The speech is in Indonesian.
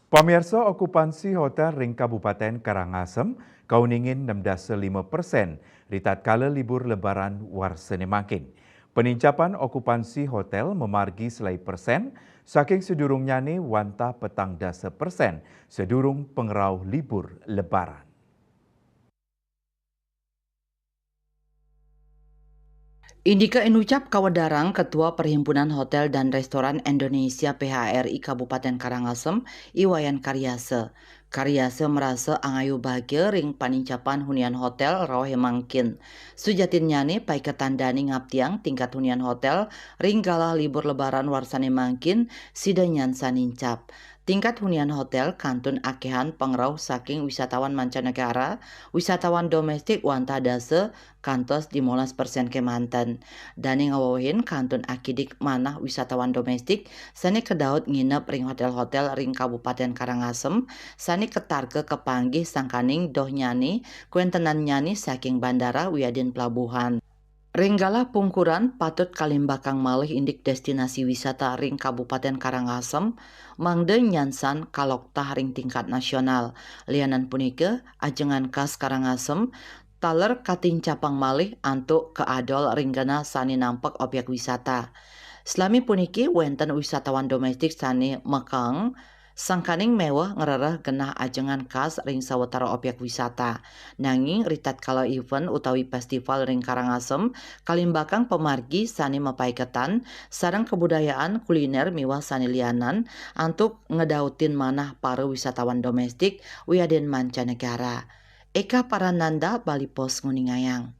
Pamirsa okupansi hotel ring Kabupaten Karangasem kauningin 16,5% ritat kala libur lebaran warsene makin. Penincapan okupansi hotel memargi selai persen, saking sedurung nyane wanta petang dasa persen sedurung pengerau libur lebaran. Indika Inucap Kawadarang, Ketua Perhimpunan Hotel dan Restoran Indonesia PHRI Kabupaten Karangasem, Iwayan Karyase. Karyase merasa angayu bahagia ring panincapan hunian hotel rawahe mangkin. Sujatin nyane pai ketandani ngaptiang tingkat hunian hotel ring galah libur lebaran warsane mangkin sidanyan sanincap. Tingkat hunian hotel kantun akehan pengrau saking wisatawan mancanegara, wisatawan domestik wanta dase kantos 15% kemanten. Dani ngawawahin kantun akidik manah wisatawan domestik sani kedaut nginep ring hotel-hotel ring Kabupaten Karangasem sani ketarke kepanggih sangkaning doh nyani kuentenan nyani saking bandara wiadin pelabuhan. Ringgala pungkuran patut kalimbakang malih indik destinasi wisata ring Kabupaten Karangasem mangde nyansan kaloktah ring tingkat nasional. Lianan punike ajengan khas Karangasem taler kating capang malih antuk keadol ringgana sani nampak objek wisata. Selami puniki wenten wisatawan domestik sani mekang sangkaning mewah ngerereh genah ajengan khas ring sawetara objek wisata. Nanging ritat kala event utawi festival ring Karangasem kalimbakang pemargi sani mapaiketan sareng kebudayaan kuliner miwah sani lianan antuk ngedautin manah para wisatawan domestik wiaden mancanegara. Eka Parananda, Bali Pos Nguningayang.